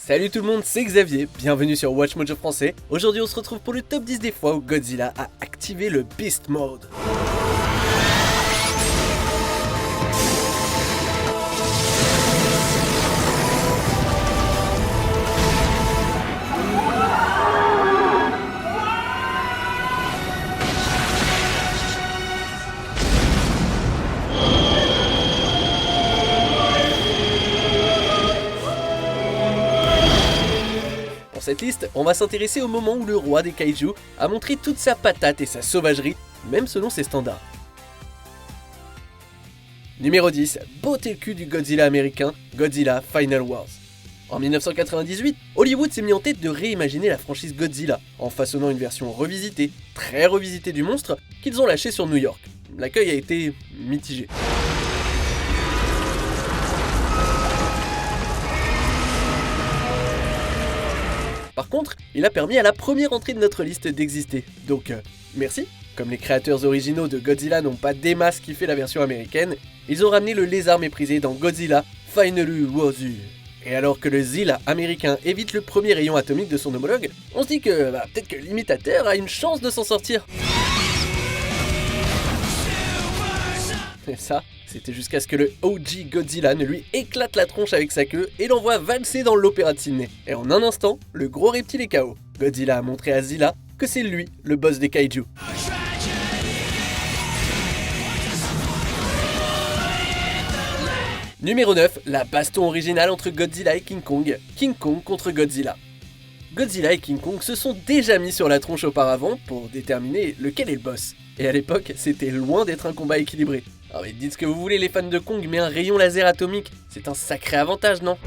Salut tout le monde, c'est Xavier, bienvenue sur Watch Mojo français. Aujourd'hui on se retrouve pour le top 10 des fois où Godzilla a activé le Beast Mode. Pour cette liste, on va s'intéresser au moment où le roi des kaiju a montré toute sa patate et sa sauvagerie, même selon ses standards. Numéro 10, beauté le cul du Godzilla américain, Godzilla Final Wars. En 1998, Hollywood s'est mis en tête de réimaginer la franchise Godzilla, en façonnant une version revisitée, très revisitée du monstre, qu'ils ont lâché sur New York. L'accueil a été mitigé. Par contre, il a permis à la première entrée de notre liste d'exister, donc merci. Comme les créateurs originaux de Godzilla n'ont pas des masses kiffé la version américaine, ils ont ramené le lézard méprisé dans Godzilla Final Wars. Et alors que le Zilla américain évite le premier rayon atomique de son homologue, on se dit que peut-être que l'imitateur a une chance de s'en sortir. Et ça, c'était jusqu'à ce que le OG Godzilla ne lui éclate la tronche avec sa queue et l'envoie valser dans l'opéra de Sydney. Et en un instant, le gros reptile est KO. Godzilla a montré à Zilla que c'est lui le boss des kaiju. Numéro 9, la baston originale entre Godzilla et King Kong. King Kong contre Godzilla. Godzilla et King Kong se sont déjà mis sur la tronche auparavant pour déterminer lequel est le boss. Et à l'époque, c'était loin d'être un combat équilibré. Alors dites ce que vous voulez les fans de Kong, mais un rayon laser atomique, c'est un sacré avantage, non?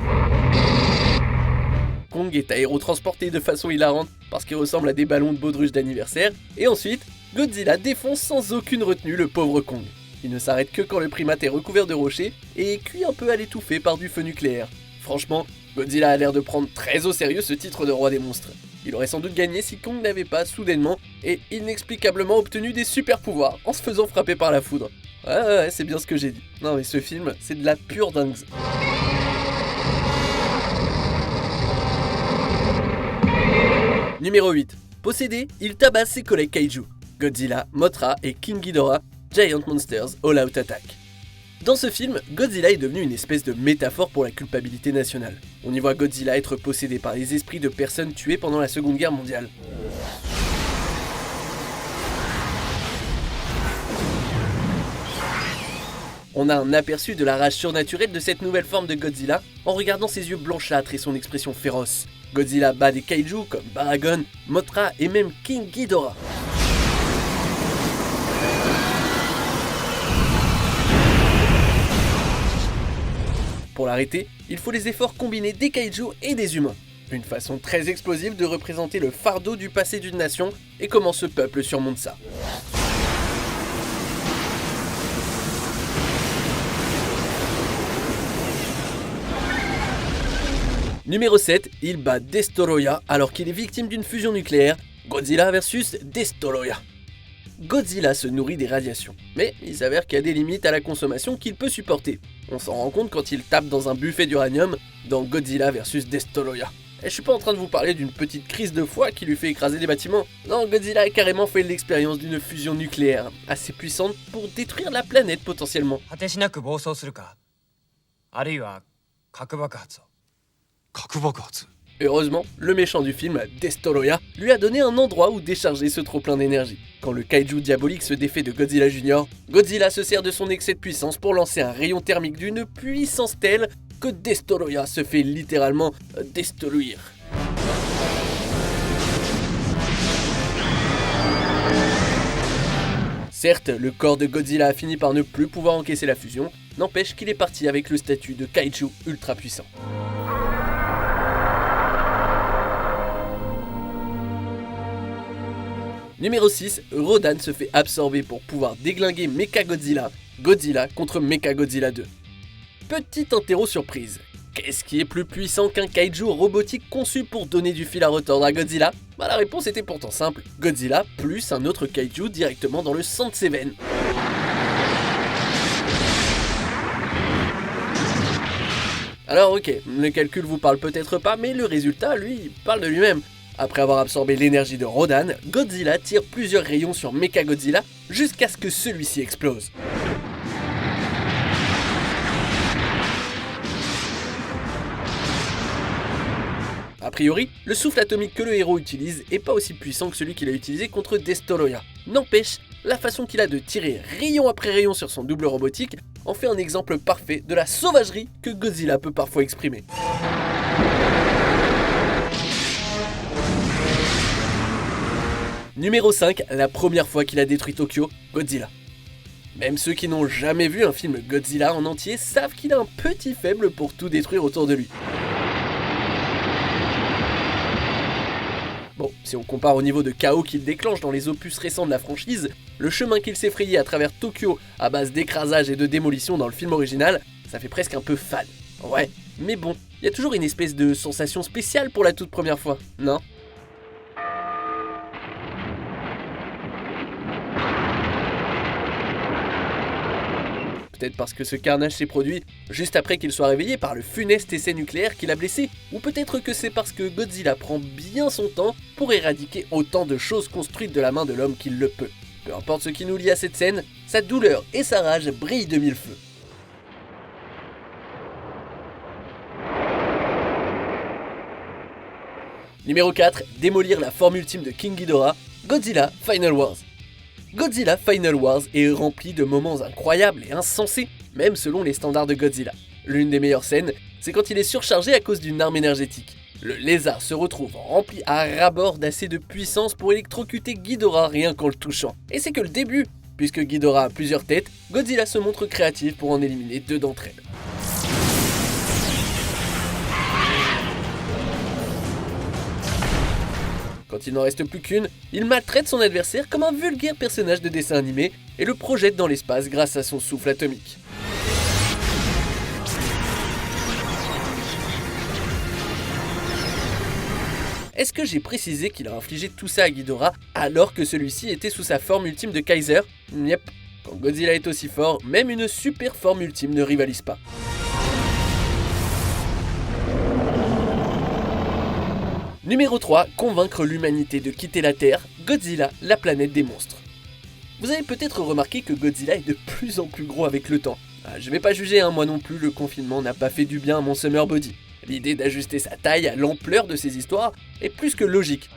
Kong est aérotransporté de façon hilarante parce qu'il ressemble à des ballons de baudruche d'anniversaire, et ensuite, Godzilla défonce sans aucune retenue le pauvre Kong. Il ne s'arrête que quand le primate est recouvert de rochers et est cuit un peu à l'étouffer par du feu nucléaire. Franchement, Godzilla a l'air de prendre très au sérieux ce titre de roi des monstres. Il aurait sans doute gagné si Kong n'avait pas soudainement et inexplicablement obtenu des super pouvoirs en se faisant frapper par la foudre. Ouais, c'est bien ce que j'ai dit. Non mais ce film, c'est de la pure dingue. Numéro 8. Possédé, il tabasse ses collègues kaiju. Godzilla, Mothra et King Ghidorah, Giant Monsters All Out Attack. Dans ce film, Godzilla est devenu une espèce de métaphore pour la culpabilité nationale. On y voit Godzilla être possédé par les esprits de personnes tuées pendant la Seconde Guerre mondiale. On a un aperçu de la rage surnaturelle de cette nouvelle forme de Godzilla en regardant ses yeux blanchâtres et son expression féroce. Godzilla bat des kaiju comme Baragon, Mothra et même King Ghidorah. Pour l'arrêter, il faut les efforts combinés des kaiju et des humains. Une façon très explosive de représenter le fardeau du passé d'une nation et comment ce peuple surmonte ça. Numéro 7, il bat Destoroyah alors qu'il est victime d'une fusion nucléaire. Godzilla vs Destoroyah. Godzilla se nourrit des radiations, mais il s'avère qu'il y a des limites à la consommation qu'il peut supporter. On s'en rend compte quand il tape dans un buffet d'uranium dans Godzilla vs Destoroyah. Et je suis pas en train de vous parler d'une petite crise de foie qui lui fait écraser des bâtiments. Non, Godzilla a carrément fait l'expérience d'une fusion nucléaire, assez puissante pour détruire la planète potentiellement. Heureusement, le méchant du film, Destoroyah, lui a donné un endroit où décharger ce trop-plein d'énergie. Quand le kaiju diabolique se défait de Godzilla Jr., Godzilla se sert de son excès de puissance pour lancer un rayon thermique d'une puissance telle que Destoroyah se fait littéralement destruire. Certes, le corps de Godzilla a fini par ne plus pouvoir encaisser la fusion, n'empêche qu'il est parti avec le statut de kaiju ultra puissant. Numéro 6, Rodan se fait absorber pour pouvoir déglinguer Mechagodzilla, Godzilla contre Mechagodzilla 2. Petite interro surprise, qu'est-ce qui est plus puissant qu'un kaiju robotique conçu pour donner du fil à retordre à Godzilla? La réponse était pourtant simple, Godzilla plus un autre kaiju directement dans le sang de ses veines. Alors ok, le calcul vous parle peut-être pas, mais le résultat, lui, parle de lui-même. Après avoir absorbé l'énergie de Rodan, Godzilla tire plusieurs rayons sur Mechagodzilla jusqu'à ce que celui-ci explose. A priori, le souffle atomique que le héros utilise est pas aussi puissant que celui qu'il a utilisé contre Destoroyah. N'empêche, la façon qu'il a de tirer rayon après rayon sur son double robotique en fait un exemple parfait de la sauvagerie que Godzilla peut parfois exprimer. Numéro 5, la première fois qu'il a détruit Tokyo, Godzilla. Même ceux qui n'ont jamais vu un film Godzilla en entier savent qu'il a un petit faible pour tout détruire autour de lui. Bon, si on compare au niveau de chaos qu'il déclenche dans les opus récents de la franchise, le chemin qu'il s'est frayé à travers Tokyo à base d'écrasage et de démolition dans le film original, ça fait presque un peu fade. Ouais, mais bon, il y a toujours une espèce de sensation spéciale pour la toute première fois, non ? Peut-être parce que ce carnage s'est produit juste après qu'il soit réveillé par le funeste essai nucléaire qui l'a blessé, ou peut-être que c'est parce que Godzilla prend bien son temps pour éradiquer autant de choses construites de la main de l'homme qu'il le peut. Peu importe ce qui nous lie à cette scène, sa douleur et sa rage brillent de mille feux. Numéro 4, démolir la forme ultime de King Ghidorah, Godzilla Final Wars. Godzilla Final Wars est rempli de moments incroyables et insensés, même selon les standards de Godzilla. L'une des meilleures scènes, c'est quand il est surchargé à cause d'une arme énergétique. Le lézard se retrouve rempli à ras-bord d'assez de puissance pour électrocuter Ghidorah rien qu'en le touchant. Et c'est que le début, puisque Ghidorah a plusieurs têtes, Godzilla se montre créatif pour en éliminer 2 d'entre elles. Quand il n'en reste plus qu'une, il maltraite son adversaire comme un vulgaire personnage de dessin animé et le projette dans l'espace grâce à son souffle atomique. Est-ce que j'ai précisé qu'il a infligé tout ça à Ghidorah alors que celui-ci était sous sa forme ultime de Kaiser ? Yep, quand Godzilla est aussi fort, même une super forme ultime ne rivalise pas. Numéro 3, convaincre l'humanité de quitter la Terre, Godzilla, la planète des monstres. Vous avez peut-être remarqué que Godzilla est de plus en plus gros avec le temps. Je vais pas juger, moi non plus, le confinement n'a pas fait du bien à mon summer body. L'idée d'ajuster sa taille à l'ampleur de ses histoires est plus que logique.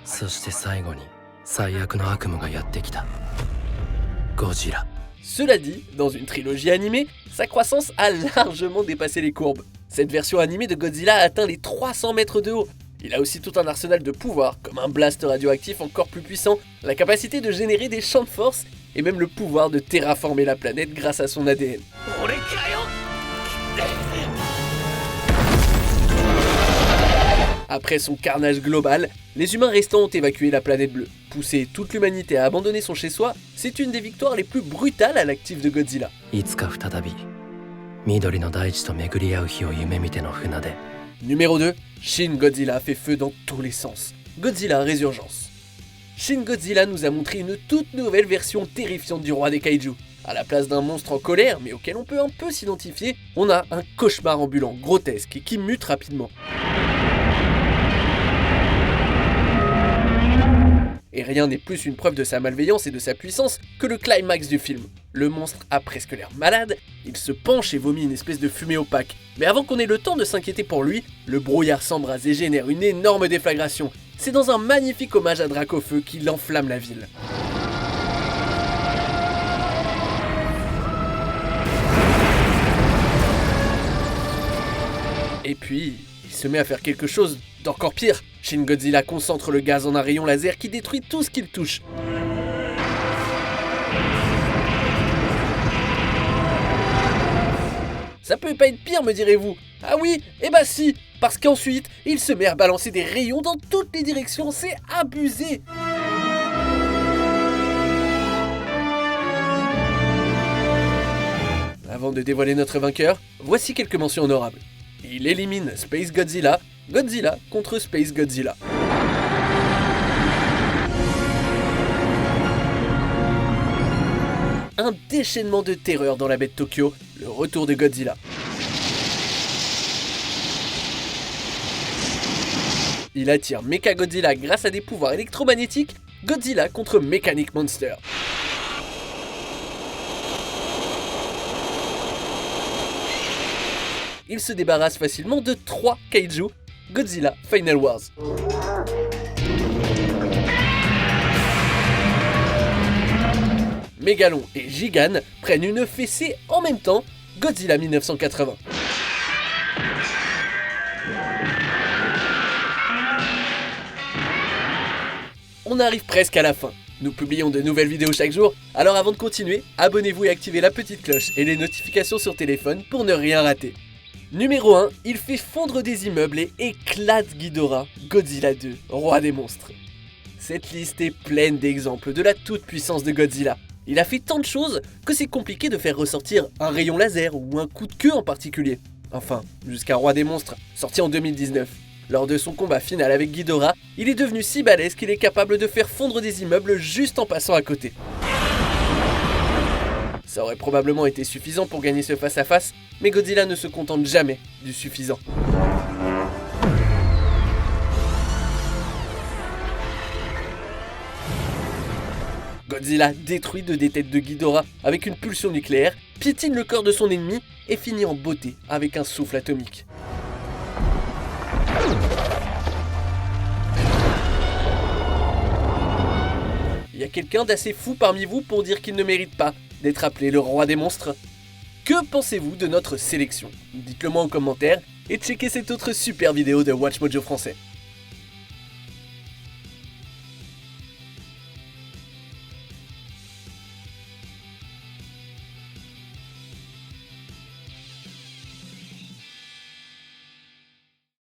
Cela dit, dans une trilogie animée, sa croissance a largement dépassé les courbes. Cette version animée de Godzilla a atteint les 300 mètres de haut. Il a aussi tout un arsenal de pouvoirs, comme un blast radioactif encore plus puissant, la capacité de générer des champs de force, et même le pouvoir de terraformer la planète grâce à son ADN. Après son carnage global, les humains restants ont évacué la planète bleue. Pousser toute l'humanité à abandonner son chez-soi, c'est une des victoires les plus brutales à l'actif de Godzilla. Numéro 2, Shin Godzilla fait feu dans tous les sens. Godzilla Résurgence. Shin Godzilla nous a montré une toute nouvelle version terrifiante du roi des kaiju. À la place d'un monstre en colère, mais auquel on peut un peu s'identifier, on a un cauchemar ambulant, grotesque et qui mute rapidement. Et rien n'est plus une preuve de sa malveillance et de sa puissance que le climax du film. Le monstre a presque l'air malade, il se penche et vomit une espèce de fumée opaque. Mais avant qu'on ait le temps de s'inquiéter pour lui, le brouillard s'embrase et génère une énorme déflagration. C'est dans un magnifique hommage à Dracofeu qu'il enflamme la ville. Et puis, il se met à faire quelque chose d'encore pire. Shin Godzilla concentre le gaz en un rayon laser qui détruit tout ce qu'il touche. Ça peut pas être pire, me direz-vous. Ah oui, eh bah si, parce qu'ensuite, il se met à balancer des rayons dans toutes les directions, c'est abusé. Avant de dévoiler notre vainqueur, voici quelques mentions honorables. Il élimine Space Godzilla, Godzilla contre Space Godzilla. Un déchaînement de terreur dans la baie de Tokyo, le retour de Godzilla. Il attire Mechagodzilla grâce à des pouvoirs électromagnétiques, Godzilla contre Mechanic Monster. Il se débarrasse facilement de 3 kaiju, Godzilla Final Wars. Mégalon et Gigan prennent une fessée en même temps, Godzilla 1980. On arrive presque à la fin. Nous publions de nouvelles vidéos chaque jour, alors avant de continuer, abonnez-vous et activez la petite cloche et les notifications sur téléphone pour ne rien rater. Numéro 1, il fait fondre des immeubles et éclate Ghidorah, Godzilla 2, roi des monstres. Cette liste est pleine d'exemples de la toute-puissance de Godzilla. Il a fait tant de choses que c'est compliqué de faire ressortir un rayon laser ou un coup de queue en particulier. Enfin, jusqu'à Roi des monstres, sorti en 2019. Lors de son combat final avec Ghidorah, il est devenu si balèze qu'il est capable de faire fondre des immeubles juste en passant à côté. Ça aurait probablement été suffisant pour gagner ce face-à-face, mais Godzilla ne se contente jamais du suffisant. Godzilla détruit 2 des têtes de Ghidorah avec une pulsion nucléaire, piétine le corps de son ennemi et finit en beauté avec un souffle atomique. Il y a quelqu'un d'assez fou parmi vous pour dire qu'il ne mérite pas d'être appelé le roi des monstres? Que pensez-vous de notre sélection? Dites-le moi en commentaire et checkez cette autre super vidéo de WatchMojo français.